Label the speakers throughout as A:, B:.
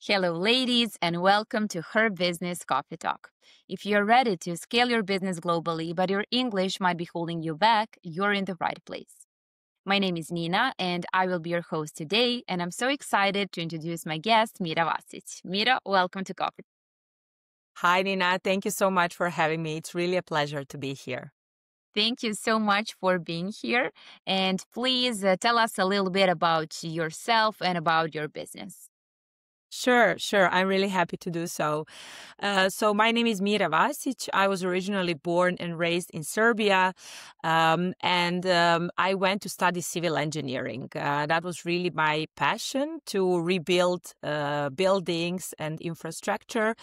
A: Hello, ladies, and welcome to Her Business Coffee Talk. If you're ready to scale your business globally, but your English might be holding you back, you're in the right place. My name is Nina, and I will be your host today, and I'm so excited to introduce my guest, Mira Vasić. Mira, welcome to Coffee.
B: Hi, Nina. Thank you so much for having me. It's really a pleasure to be here.
A: Thank you so much for being here, and please tell us a little bit about yourself and about your business.
B: Sure. I'm really happy to do so. So my name is Mira Vasić. I was originally born and raised in Serbia, and I went to study civil engineering. That was really my passion to rebuild buildings and infrastructure.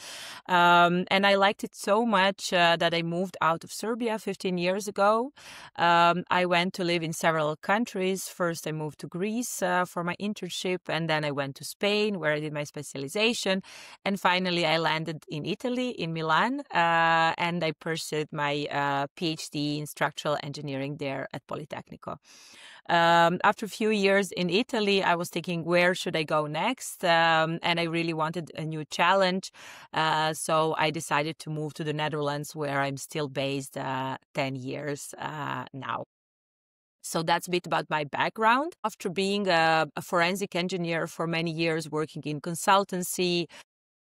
B: And I liked it so much that I moved out of Serbia 15 years ago. I went to live in several countries. First, I moved to Greece for my internship, and then I went to Spain, where I did my specialization. And finally, I landed in Italy, in Milan, and I pursued my PhD in structural engineering there at Politecnico. After a few years in Italy, I was thinking, where should I go next? And I really wanted a new challenge. So I decided to move to the Netherlands, where I'm still based 10 years now. So that's a bit about my background. After being a forensic engineer for many years, working in consultancy,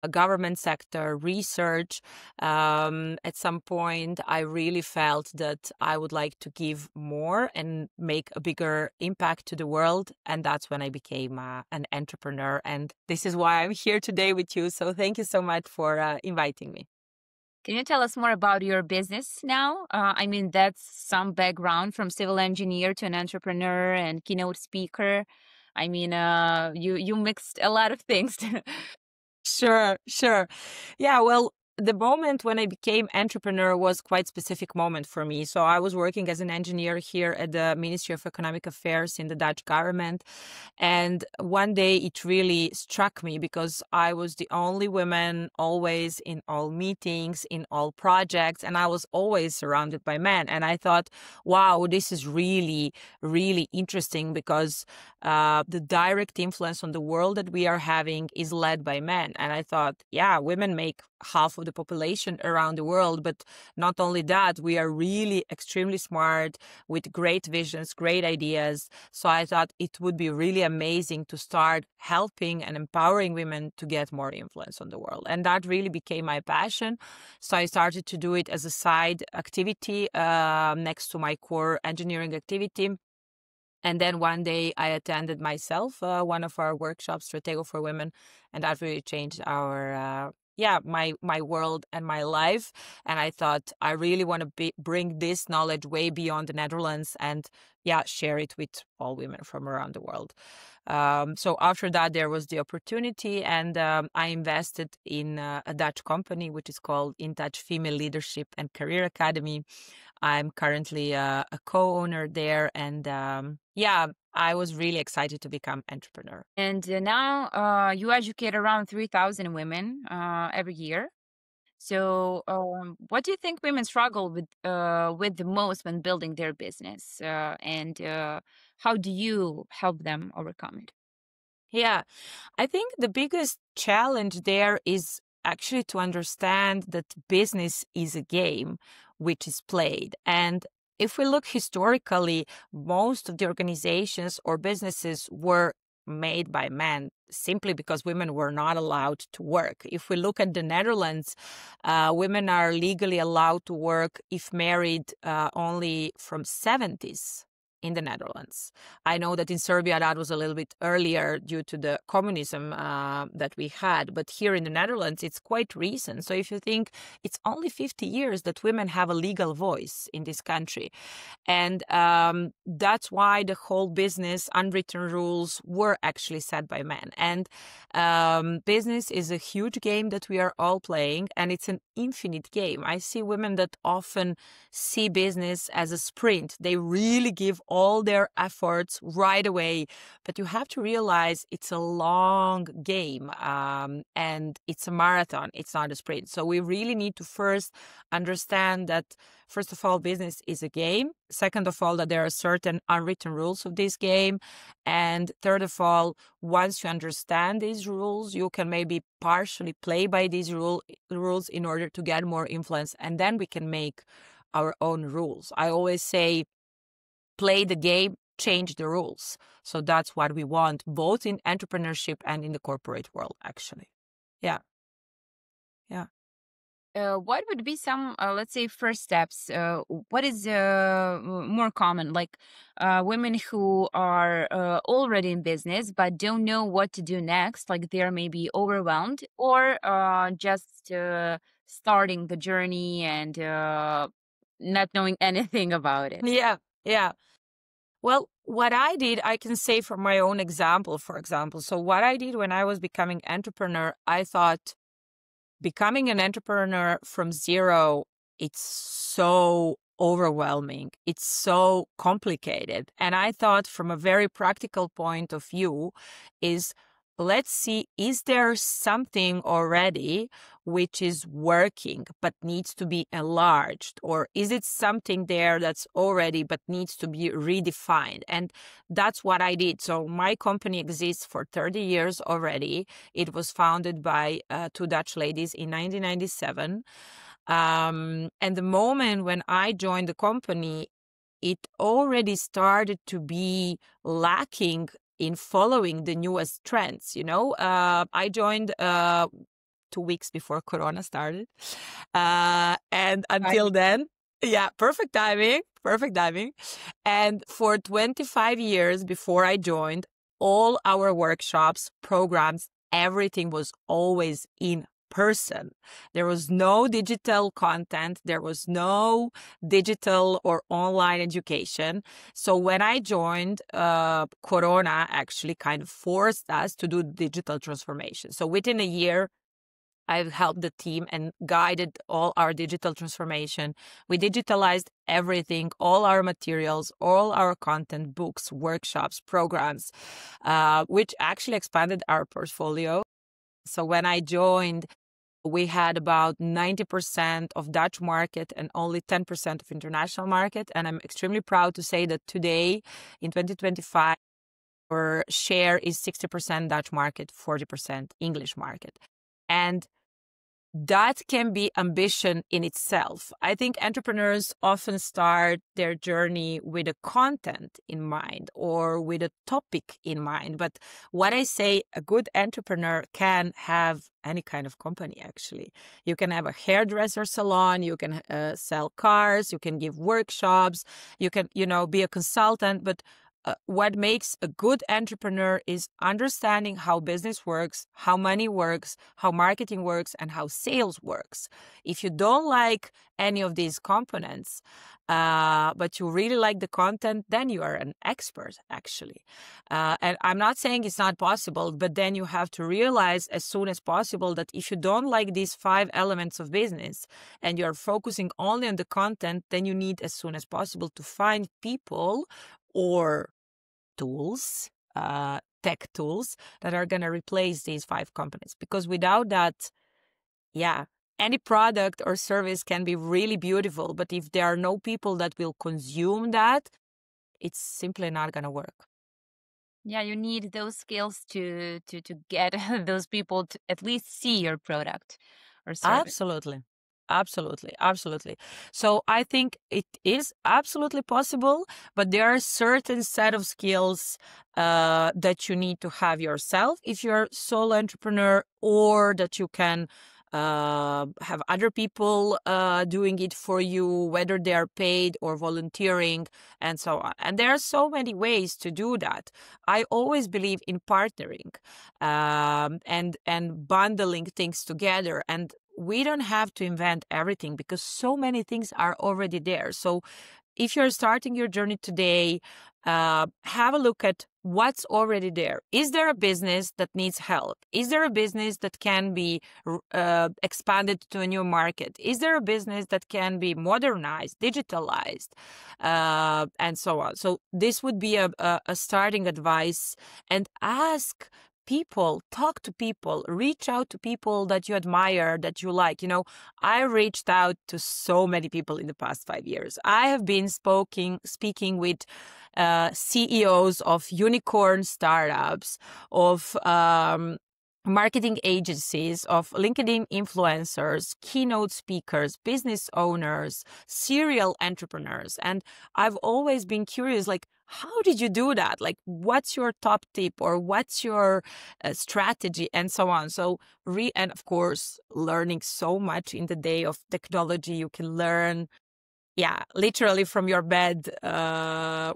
B: a government sector, research, at some point I really felt that I would like to give more and make a bigger impact to the world. And that's when I became an entrepreneur. And this is why I'm here today with you. So thank you so much for inviting me.
A: Can you tell us more about your business now? That's some background from civil engineer to an entrepreneur and keynote speaker. You mixed a lot of things.
B: Sure. Yeah, well, the moment when I became entrepreneur was quite specific moment for me. So I was working as an engineer here at the Ministry of Economic Affairs in the Dutch government. And one day it really struck me because I was the only woman always in all meetings, in all projects, and I was always surrounded by men. And I thought, wow, this is really, really interesting because the direct influence on the world that we are having is led by men. And I thought, yeah, women make half of the population around the world. But not only that, we are really extremely smart with great visions, great ideas. So I thought it would be really amazing to start helping and empowering women to get more influence on the world. And that really became my passion. So I started to do it as a side activity next to my core engineering activity. And then one day I attended myself one of our workshops, Stratego for Women, and that really changed my world and my life. And I thought I really want to bring this knowledge way beyond the Netherlands and share it with all women from around the world. So after that, there was the opportunity, and I invested in a Dutch company which is called In Touch Female Leadership and Career Academy. I'm currently a co-owner there, and I was really excited to become entrepreneur.
A: And now you educate around 3,000 women every year. So, what do you think women struggle with the most when building their business? And how do you help them overcome it?
B: Yeah, I think the biggest challenge there is actually to understand that business is a game which is played. And if we look historically, most of the organizations or businesses were made by men simply because women were not allowed to work. If we look at the Netherlands, women are legally allowed to work if married only from 70s in the Netherlands. I know that in Serbia that was a little bit earlier due to the communism that we had, but here in the Netherlands it's quite recent. So if you think it's only 50 years that women have a legal voice in this country. And that's why the whole business unwritten rules were actually set by men. And business is a huge game that we are all playing, and it's an infinite game. I see women that often see business as a sprint. They really give all their efforts right away. But you have to realize it's a long game, and it's a marathon. It's not a sprint. So we really need to first understand that, first of all, business is a game. Second of all, that there are certain unwritten rules of this game. And third of all, once you understand these rules, you can maybe partially play by these rules in order to get more influence. And then we can make our own rules. I always say, play the game, change the rules. So that's what we want, both in entrepreneurship and in the corporate world, actually. Yeah. Yeah.
A: What would be some, let's say, first steps? What is more common? Like women who are already in business but don't know what to do next, like they're maybe overwhelmed, or just starting the journey and not knowing anything about it.
B: Yeah. Yeah. Well, what I did, I can say from my own example, for example. So what I did when I was becoming entrepreneur, I thought, becoming an entrepreneur from zero, it's so overwhelming. It's so complicated. And I thought, from a very practical point of view, is, let's see, is there something already which is working but needs to be enlarged? Or is it something there that's already but needs to be redefined? And that's what I did. So my company exists for 30 years already. It was founded by two Dutch ladies in 1997. And the moment when I joined the company, it already started to be lacking in following the newest trends. I joined 2 weeks before Corona started. And until then, yeah, perfect timing. And for 25 years before I joined, all our workshops, programs, everything was always in person. There was no digital content. There was no digital or online education. So when I joined, Corona actually kind of forced us to do digital transformation. So within a year, I've helped the team and guided all our digital transformation. We digitalized everything, all our materials, all our content, books, workshops, programs, which actually expanded our portfolio. So when I joined, we had about 90% of Dutch market and only 10% of international market. And I'm extremely proud to say that today, in 2025, our share is 60% Dutch market, 40% English market. And that can be ambition in itself. I think entrepreneurs often start their journey with a content in mind or with a topic in mind. But what I say, a good entrepreneur can have any kind of company, actually. You can have a hairdresser salon, you can sell cars, you can give workshops, you can, be a consultant. But what makes a good entrepreneur is understanding how business works, how money works, how marketing works, and how sales works. If you don't like any of these components, but you really like the content, then you are an expert, actually. And I'm not saying it's not possible, but then you have to realize as soon as possible that if you don't like these 5 elements of business and you're focusing only on the content, then you need as soon as possible to find people or tools, tech tools that are going to replace these 5 components. Because without that, any product or service can be really beautiful, but if there are no people that will consume that, it's simply not going to work.
A: Yeah, you need those skills to get those people to at least see your product or service.
B: Absolutely. So I think it is absolutely possible, but there are certain set of skills that you need to have yourself if you're a solo entrepreneur, or that you can have other people doing it for you, whether they're paid or volunteering, and so on. And there are so many ways to do that. I always believe in partnering and bundling things together. And we don't have to invent everything because so many things are already there. So if you're starting your journey today, have a look at what's already there. Is there a business that needs help? Is there a business that can be expanded to a new market? Is there a business that can be modernized, digitalized, and so on? So this would be a starting advice. And ask people, talk to people, reach out to people that you admire, that you like. I reached out to so many people in the past 5 years. I have been speaking with CEOs of unicorn startups, of marketing agencies, of LinkedIn influencers, keynote speakers, business owners, serial entrepreneurs. And I've always been curious, like, how did you do that? Like, what's your top tip, or what's your strategy, and so on. So and of course, learning so much in the day of technology. You can learn, literally from your bed,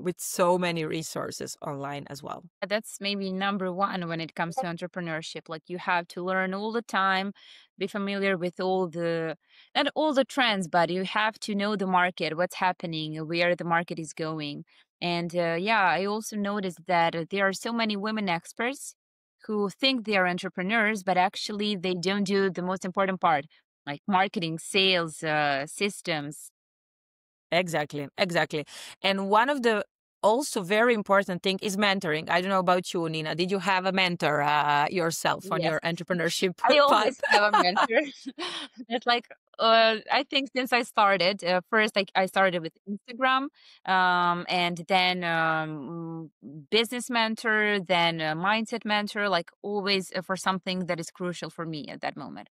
B: with so many resources online as well.
A: That's maybe number one when it comes to entrepreneurship. Like, you have to learn all the time, be familiar with not all the trends, but you have to know the market, what's happening, where the market is going. And I also noticed that there are so many women experts who think they are entrepreneurs, but actually they don't do the most important part, like marketing, sales, systems.
B: Exactly. And one of the also very important thing is mentoring. I don't know about you, Nina. Did you have a mentor yourself on
A: Yes.
B: your entrepreneurship
A: I
B: path?
A: always have a mentor. It's like, I think since I started, first I started with Instagram, and then business mentor, then mindset mentor, like always for something that is crucial for me at that moment.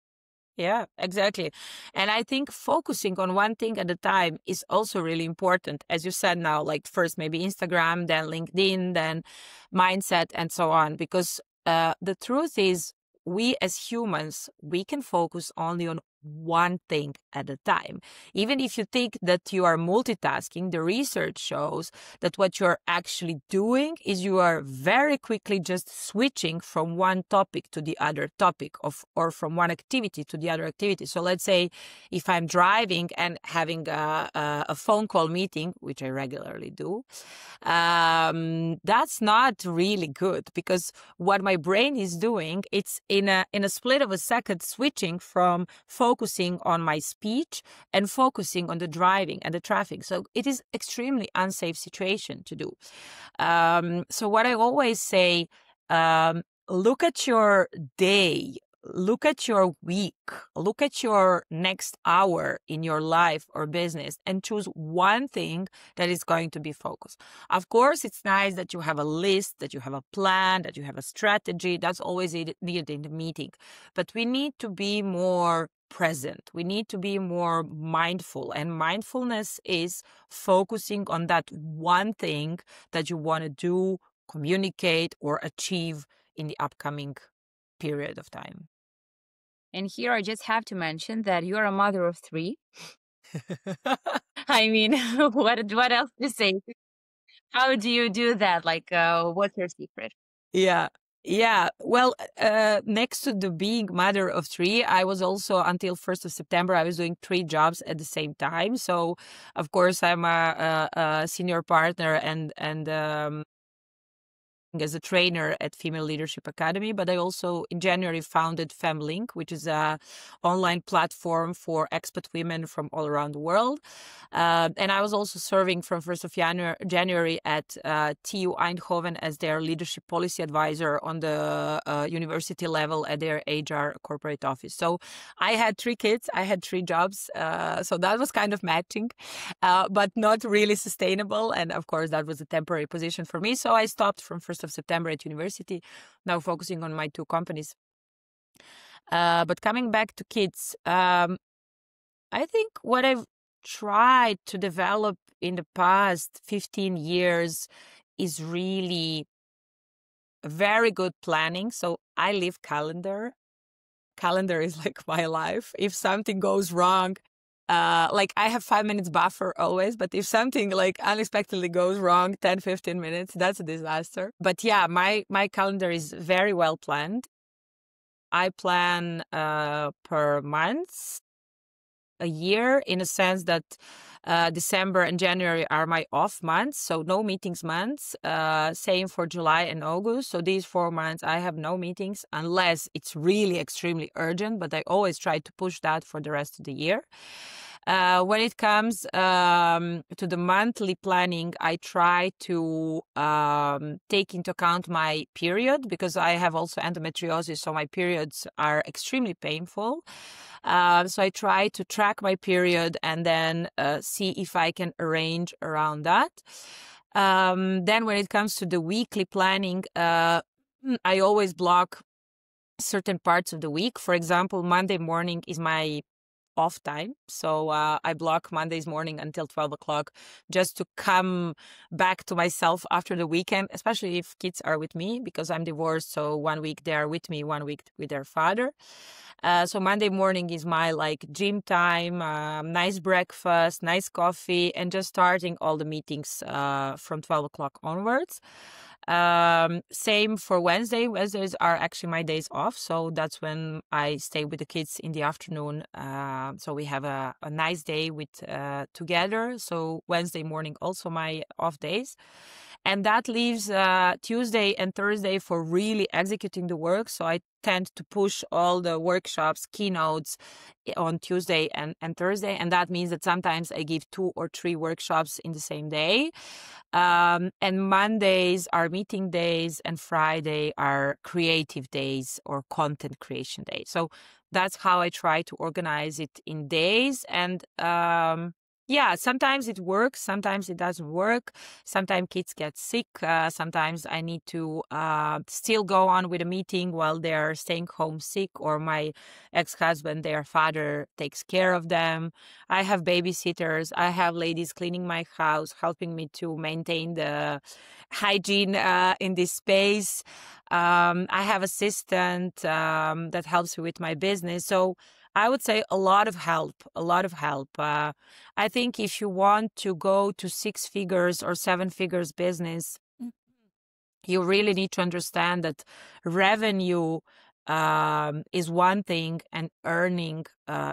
B: Yeah, exactly. And I think focusing on one thing at a time is also really important. As you said now, like first maybe Instagram, then LinkedIn, then mindset, and so on. Because the truth is, we as humans, we can focus only on one thing at a time. Even if you think that you are multitasking, the research shows that what you're actually doing is you are very quickly just switching from one topic to the other topic, or from one activity to the other activity. So let's say if I'm driving and having a phone call meeting, which I regularly do, that's not really good, because what my brain is doing, it's in a split of a second switching from focusing on my speech and focusing on the driving and the traffic. So it is extremely unsafe situation to do. So what I always say, look at your day, look at your week, look at your next hour in your life or business, and choose one thing that is going to be focused. Of course, it's nice that you have a list, that you have a plan, that you have a strategy. That's always needed in the meeting. But we need to be more present. We need to be more mindful. And mindfulness is focusing on that one thing that you want to do, communicate, or achieve in the upcoming period of time.
A: And here I just have to mention that you're a mother of three. I mean, what else to say? How do you do that? Like, what's your secret?
B: Yeah. Yeah. Well, next to the being mother of three, I was also, until 1st of September, I was doing 3 jobs at the same time. So, of course, I'm a senior partner and as a trainer at Female Leadership Academy, but I also in January founded FemLink, which is a online platform for expat women from all around the world. And I was also serving from 1st of January at TU Eindhoven as their leadership policy advisor on the university level at their HR corporate office. So I had 3 kids, I had 3 jobs. So that was kind of matching, but not really sustainable. And of course, that was a temporary position for me. So I stopped from 1st of September at university, now focusing on my 2 companies. But coming back to kids, I think what I've tried to develop in the past 15 years is really very good planning. So I live calendar. Calendar is like my life. If something goes wrong, like I have 5 minutes buffer always, but if something like unexpectedly goes wrong, 10, 15 minutes, that's a disaster. But yeah, my calendar is very well planned. I plan per month. a year, in a sense that December and January are my off months, so no meetings months. Same for July and August. So these 4 months I have no meetings unless it's really extremely urgent, but I always try to push that for the rest of the year. When it comes to the monthly planning, I try to take into account my period, because I have also endometriosis, so my periods are extremely painful. So I try to track my period and then see if I can arrange around that. Then when it comes to the weekly planning, I always block certain parts of the week. For example, Monday morning is my off time. So I block Mondays morning until 12 o'clock just to come back to myself after the weekend, especially if kids are with me, because I'm divorced. So 1 week they are with me, 1 week with their father. So Monday morning is my like gym time, nice breakfast, nice coffee, and just starting all the meetings from 12 o'clock onwards. Same for Wednesday. Wednesdays are actually my days off, so that's when I stay with the kids in the afternoon. So we have a nice day with together. So Wednesday morning also my off days. And that leaves Tuesday and Thursday for really executing the work. So I tend to push all the workshops, keynotes on Tuesday and Thursday. And that means that sometimes I give 2 or 3 workshops in the same day. And Mondays are meeting days and Friday are creative days or content creation days. So that's how I try to organize it in days. And yeah, sometimes it works, sometimes it doesn't work. Sometimes kids get sick. Sometimes I need to still go on with a meeting while they're staying home sick, or my ex-husband, their father, takes care of them. I have babysitters. I have ladies cleaning my house, helping me to maintain the hygiene in this space. I have assistant that helps me with my business. So I would say a lot of help, a lot of help. I think if you want to go to 6 figures or 7 figures business, you really need to understand that revenue is one thing and earning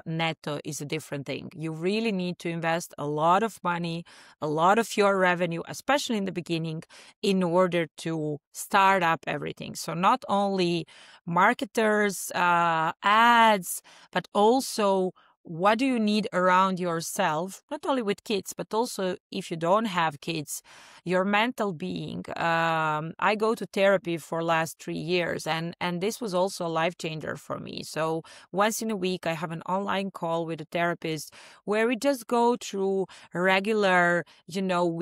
B: netto is a different thing. You really need to invest a lot of money, a lot of your revenue, especially in the beginning, in order to start up everything. So not only marketers, ads, but also what do you need around yourself, not only with kids, but also if you don't have kids, your mental being. I go to therapy for last 3 years, and this was also a life changer for me. So once in a week, I have an online call with a therapist where we just go through regular,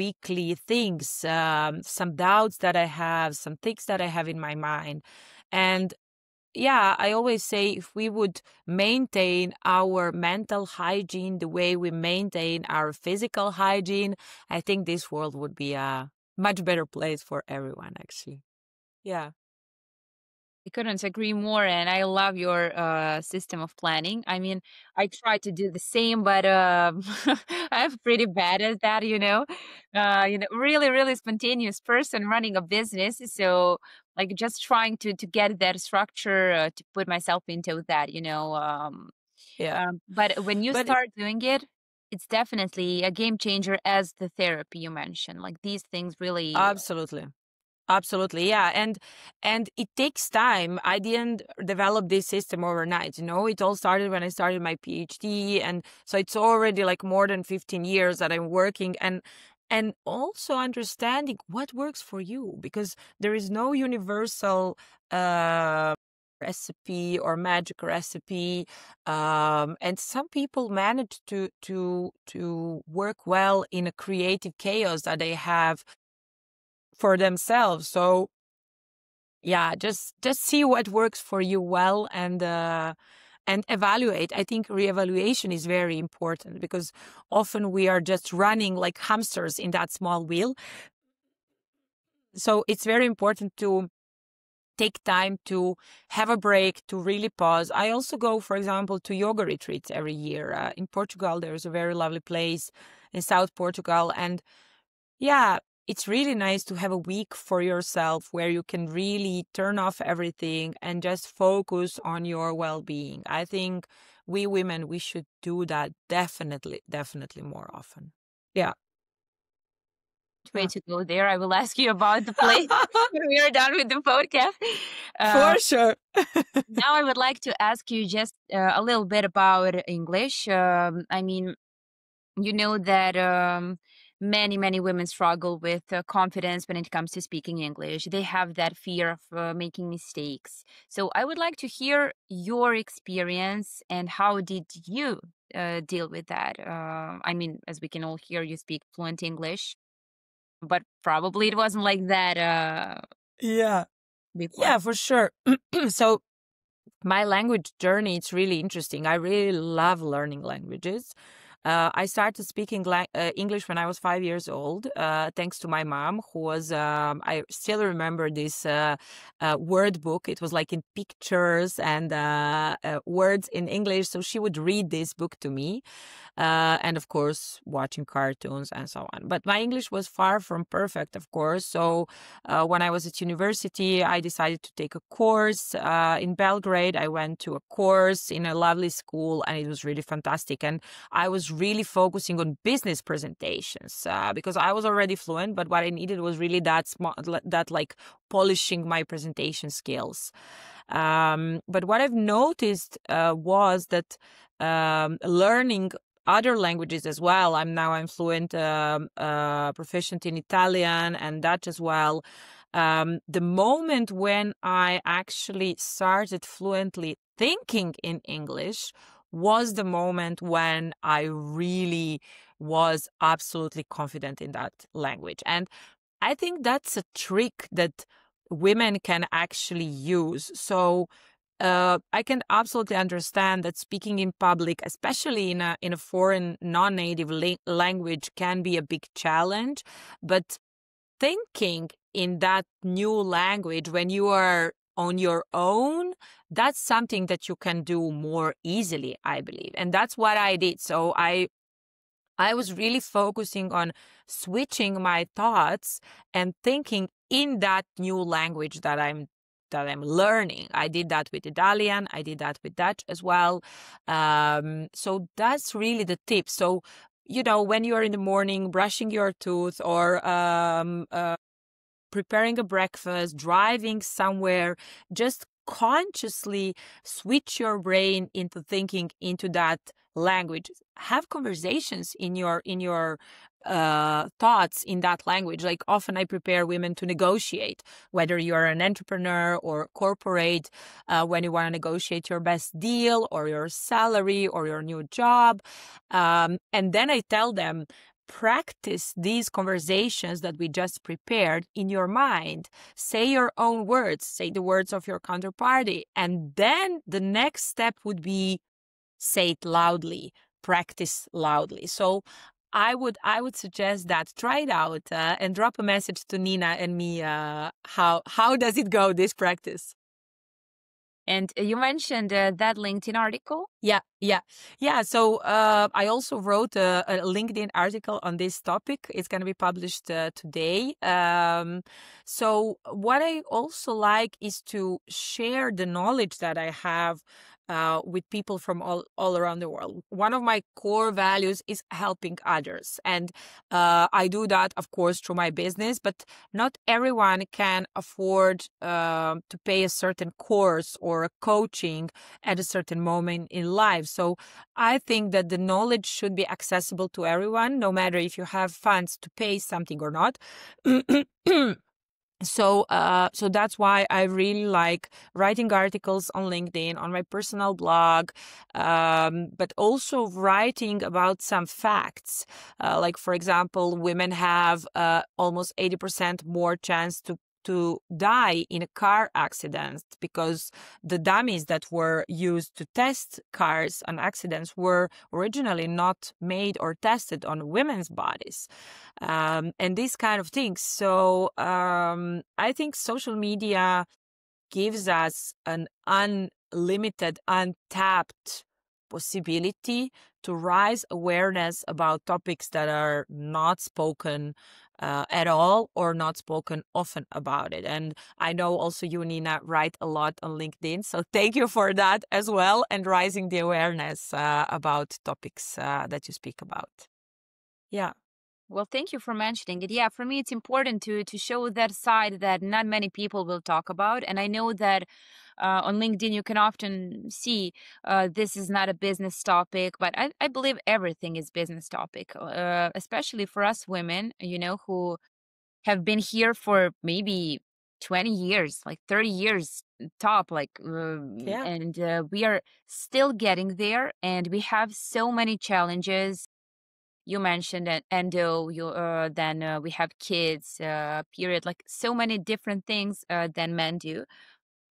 B: weekly things, some doubts that I have, some things that I have in my mind. And yeah, I always say if we would maintain our mental hygiene the way we maintain our physical hygiene, I think this world would be a much better place for everyone, actually. Yeah.
A: I couldn't agree more, and I love your system of planning. I mean, I try to do the same, but I'm pretty bad at that. Really, really spontaneous person running a business. So, like, just trying to get that structure to put myself into that.
B: Yeah.
A: But when you
B: But
A: start doing it, it's definitely a game changer, as the therapy you mentioned. Like these things really.
B: absolutely. Absolutely, yeah, and it takes time. I didn't develop this system overnight. It all started when I started my PhD, and so it's already like more than 15 years that I'm working, and also understanding what works for you, because there is no universal recipe or magic recipe, and some people manage to work well in a creative chaos that they have for themselves. So yeah, just see what works for you well, and evaluate. I think reevaluation is very important, because often we are just running like hamsters in that small wheel. So it's very important to take time to have a break, to really pause. I also go, for example, to yoga retreats every year. In Portugal, there's a very lovely place in South Portugal, and yeah, it's really nice to have a week for yourself where you can really turn off everything and just focus on your well-being. I think we women, we should do that definitely more often. Yeah.
A: Way to go there. I will ask you about the place when we are done with the podcast.
B: For sure.
A: Now I would like to ask you just a little bit about English. I mean, you know that many women struggle with confidence when it comes to speaking English. They have that fear of making mistakes. So I would like to hear your experience and how did you deal with that? I mean, as we can all hear, you speak fluent English, but probably it wasn't like that
B: Yeah.
A: before.
B: Yeah, for sure. So my language journey, it's really interesting. I really love learning languages. I started speaking English when I was 5 years old, thanks to my mom, who was, I still remember this word book. It was like in pictures and words in English. So she would read this book to me. And of course, watching cartoons and so on. But my English was far from perfect, of course. So when I was at university, I decided to take a course in Belgrade. I went to a course in a lovely school, and it was really fantastic. And I was really focusing on business presentations because I was already fluent, but what I needed was really that like polishing my presentation skills. But what I've noticed was that learning other languages as well. I'm fluent, proficient in Italian and Dutch as well. The moment when I actually started fluently thinking in English was the moment when I really was absolutely confident in that language. And I think that's a trick that women can actually use. So I can absolutely understand that speaking in public, especially in a foreign non-native language, can be a big challenge. But thinking in that new language when you are on your own, that's something that you can do more easily, I believe. And that's what I did. So I was really focusing on switching my thoughts and thinking in that new language that I'm learning. I did that with Italian. I did that with Dutch as well. So that's really the tip. So, you know, when you're in the morning brushing your tooth or preparing a breakfast, driving somewhere, just consciously switch your brain into thinking into that language. Have conversations in your thoughts in that language. Like often I prepare women to negotiate, whether you're an entrepreneur or corporate, when you want to negotiate your best deal or your salary or your new job. And then I tell them, practice these conversations that we just prepared in your mind. Say your own words, say the words of your counterparty. And then the next step would be say it loudly, practice loudly. So I would suggest that try it out and drop a message to Nina and me. How does it go, this practice?
A: And you mentioned that LinkedIn article.
B: Yeah. So I also wrote a LinkedIn article on this topic. It's going to be published today. So what I also like is to share the knowledge that I have with people from all around the world. One of my core values is helping others. And I do that, of course, through my business, but not everyone can afford to pay a certain course or a coaching at a certain moment in life. So I think that the knowledge should be accessible to everyone, no matter if you have funds to pay something or not. So that's why I really like writing articles on LinkedIn, on my personal blog, but also writing about some facts. Like, for example, women have almost 80% more chance to die in a car accident because the dummies that were used to test cars on accidents were originally not made or tested on women's bodies, and these kind of things. So I think social media gives us an unlimited, untapped possibility to raise awareness about topics that are not spoken at all, or not spoken often about it. And I know also you, Nina, write a lot on LinkedIn. So thank you for that as well, and raising the awareness about topics that you speak about. Yeah.
A: Well, thank you for mentioning it. Yeah, for me, it's important to show that side that not many people will talk about. And I know that on LinkedIn, you can often see this is not a business topic, but I believe everything is business topic, especially for us women, who have been here for maybe 20 years, like 30 years top,
B: Yeah.
A: and we are still getting there, and we have so many challenges. You mentioned it, and then we have kids, period, like so many different things than men do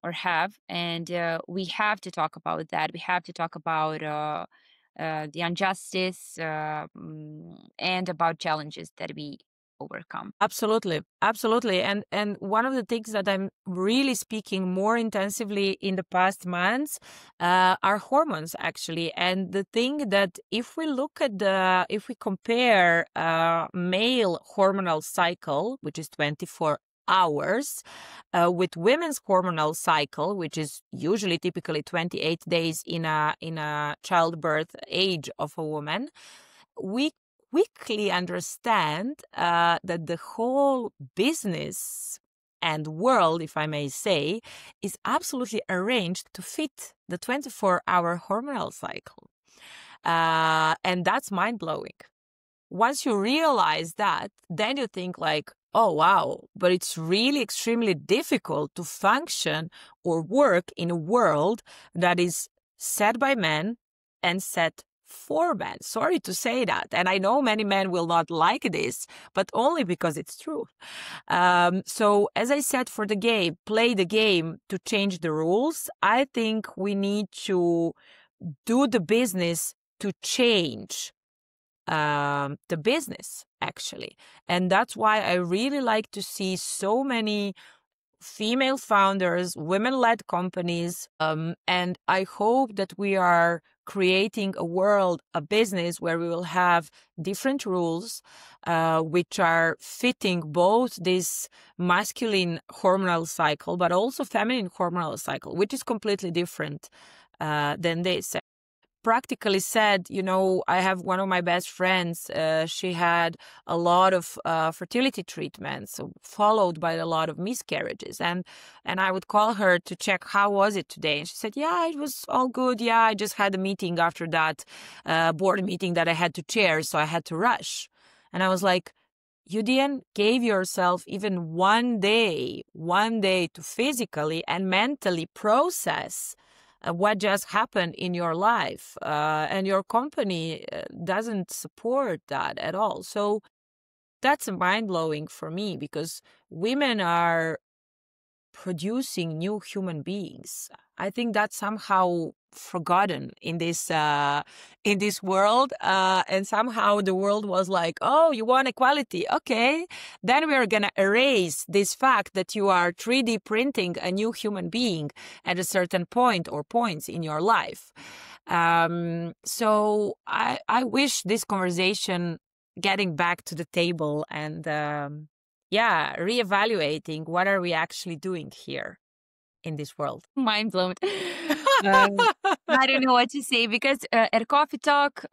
A: or have, and we have to talk about that. We have to talk about the injustice, and about challenges that we overcome.
B: Absolutely, absolutely. And one of the things that I'm really speaking more intensively in the past months are hormones, actually. And the thing that if we compare male hormonal cycle, which is 24 hours, with women's hormonal cycle, which is usually typically 28 days in a childbirth age of a woman, we quickly understand that the whole business and world, if I may say, is absolutely arranged to fit the 24-hour hormonal cycle. And that's mind-blowing. Once you realize that, then you think like, oh, wow, but it's really extremely difficult to function or work in a world that is set by men and set for men. Sorry to say that. And I know many men will not like this, but only because it's true. So as I said, for the game, play the game to change the rules. I think we need to do the business to change the business, actually. And that's why I really like to see so many female founders, women-led companies. And I hope that we are creating a world, a business where we will have different rules, which are fitting both this masculine hormonal cycle, but also feminine hormonal cycle, which is completely different than this. Practically said, I have one of my best friends. She had a lot of fertility treatments, followed by a lot of miscarriages. And I would call her to check how was it today. And she said, yeah, it was all good. Yeah, I just had a meeting after that board meeting that I had to chair, so I had to rush. And I was like, you didn't give yourself even one day to physically and mentally process what just happened in your life, and your company doesn't support that at all. So that's mind-blowing for me, because women are producing new human beings. I think that's somehow forgotten in this world, and somehow the world was like, oh, you want equality, okay, then we are gonna erase this fact that you are 3D printing a new human being at a certain point or points in your life. So I wish this conversation getting back to the table and reevaluating what are we actually doing here in this world.
A: Mind blown. I don't know what to say, because at Coffee Talk,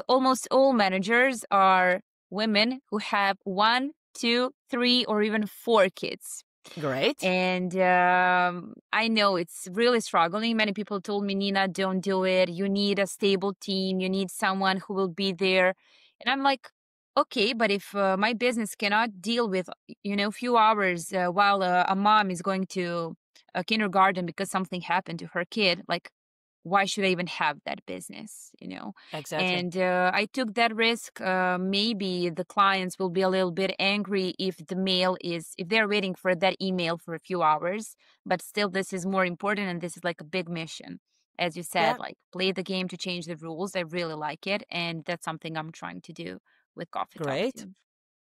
A: almost all managers are women who have 1, 2, 3, or even 4 kids.
B: Great.
A: And I know it's really struggling. Many people told me, Nina, don't do it. You need a stable team. You need someone who will be there. And I'm like, okay, but if my business cannot deal with, a few hours while a mom is going to a kindergarten because something happened to her kid, like, why should I even have that business,
B: Exactly.
A: And I took that risk. Maybe the clients will be a little bit angry if if they're waiting for that email for a few hours, but still this is more important, and this is like a big mission. As you said,
B: Yeah.
A: like, play the game to change the rules. I really like it, and that's something I'm trying to do with Coffee Talk
B: Great.
A: too.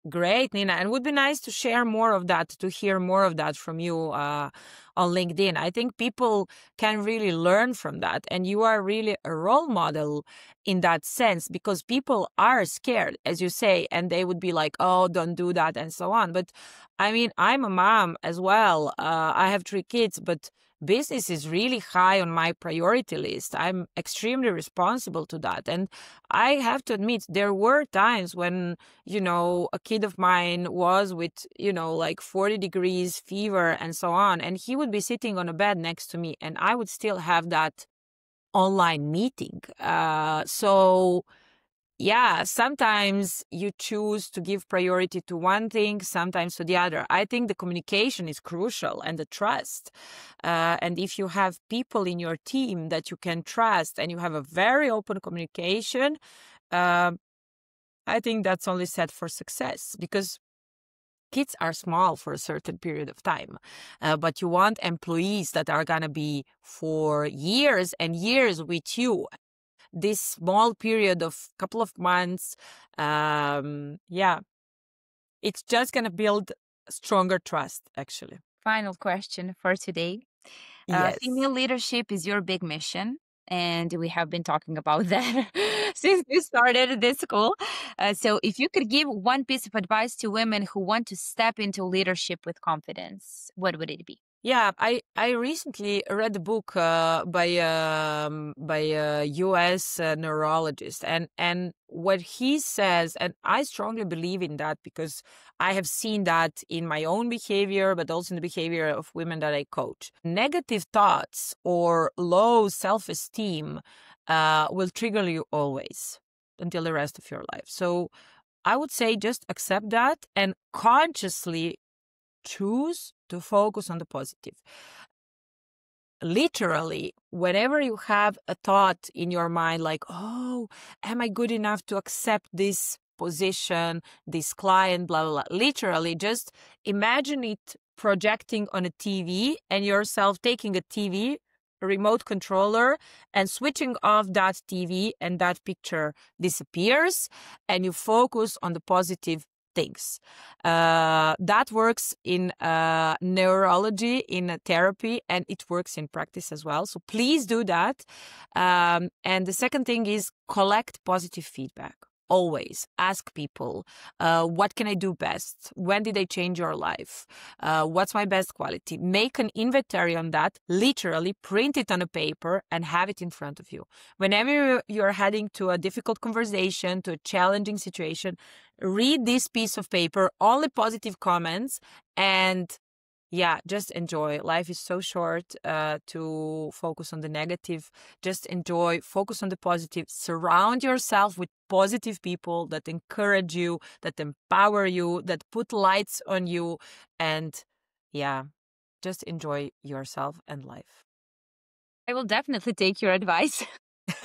B: Great, Nina. And it would be nice to share more of that, to hear more of that from you on LinkedIn. I think people can really learn from that. And you are really a role model in that sense, because people are scared, as you say, and they would be like, oh, don't do that, and so on. But I mean, I'm a mom as well. I have 3 kids, but business is really high on my priority list. I'm extremely responsible to that. And I have to admit, there were times when, a kid of mine was with, like 40 degrees fever and so on. And he would be sitting on a bed next to me, and I would still have that online meeting. So yeah, sometimes you choose to give priority to one thing, sometimes to the other. I think the communication is crucial, and the trust. And if you have people in your team that you can trust and you have a very open communication, uh, I think that's only set for success, because kids are small for a certain period of time, but you want employees that are going to be for years and years with you. This small period of couple of months, yeah, it's just going to build stronger trust, actually.
A: Final question for today.
B: Yes.
A: Female leadership is your big mission. And we have been talking about that since we started this school. So, if you could give one piece of advice to women who want to step into leadership with confidence, what would it be?
B: Yeah, I recently read a book by a U.S. Neurologist, and what he says, and I strongly believe in that, because I have seen that in my own behavior, but also in the behavior of women that I coach. Negative thoughts or low self-esteem will trigger you always until the rest of your life. So I would say just accept that and consciously choose to focus on the positive. Literally, whenever you have a thought in your mind like, oh, am I good enough to accept this position, this client, blah, blah, blah. Literally, just imagine it projecting on a TV and yourself taking a TV, a remote controller, and switching off that TV, and that picture disappears, and you focus on the positive things. That works in neurology, in therapy, and it works in practice as well. So please do that. And the second thing is collect positive feedback. Always ask people, what can I do best? When did I change your life? What's my best quality? Make an inventory on that, literally print it on a paper and have it in front of you. Whenever you're heading to a difficult conversation, to a challenging situation, read this piece of paper, only positive comments, and yeah, just enjoy. Life is so short to focus on the negative. Just enjoy, focus on the positive. Surround yourself with positive people that encourage you, that empower you, that put lights on you. And yeah, just enjoy yourself and life.
A: I will definitely take your advice.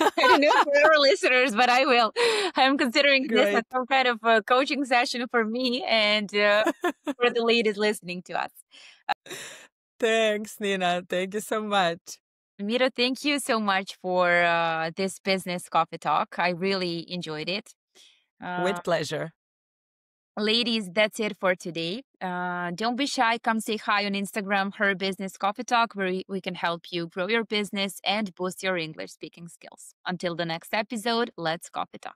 A: I don't know for our listeners, but I will. I'm considering this as
B: Great.
A: some kind of a coaching session for me and for the ladies listening to us.
B: Thanks, Nina. Thank you so much.
A: Mira, thank you so much for this business coffee talk. I really enjoyed it. Uh,
B: With pleasure.
A: Ladies, that's it for today. Don't be shy. Come say hi on Instagram, Her Business Coffee Talk, where we can help you grow your business and boost your English speaking skills. Until the next episode, let's coffee talk.